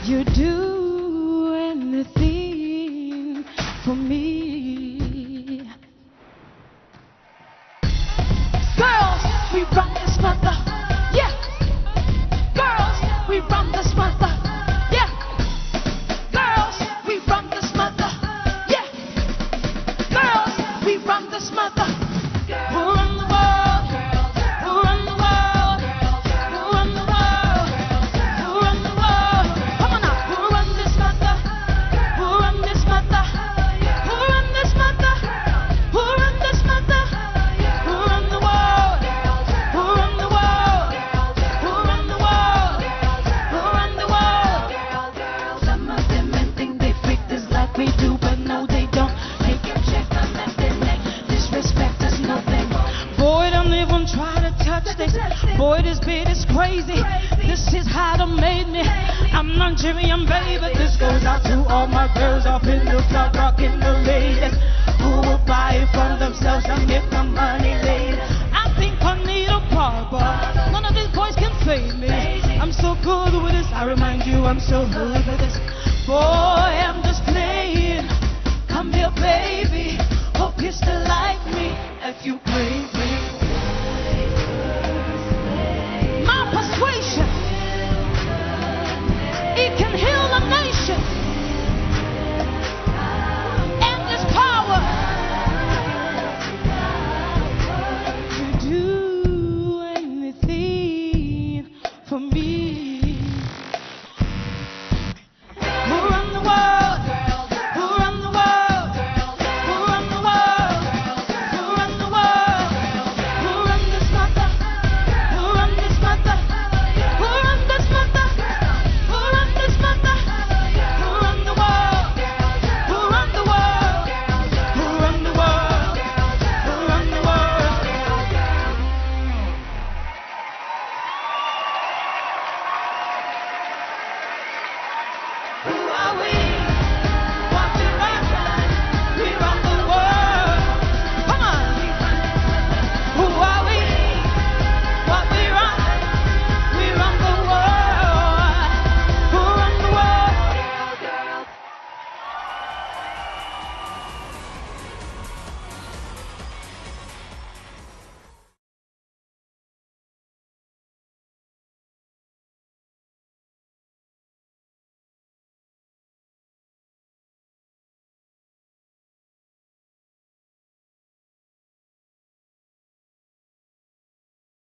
You do anything for me. Girls, we run this mother. Yeah. Girls, we run this mother. Yeah. Girls, we run this mother. Yeah. Girls, we run this mother. Who run the world? Who run the world? Who run the world? Who run the world? Come on now. Who run this mother? Who run this mother? Who run this mother? Who run this mother? Who run the world? Who run the world? Who run the world? Who run the world? Some of them men think they freak this like we do, but no they don't. They can check them at their neck. Disrespect is nothing. Boy, don't even try to touch this. Boy, this beat is crazy. This is how they made me. I'm Nigerian, baby. This goes out to all my girls up in the club, rocking the latest. Who will buy it for themselves and make the money later? I think I need a part, but none of these boys can fade me. I'm so good with this. I remind you, I'm so good with this. Boy, I'm just playing. Come here, baby. Hope you still like me. If you play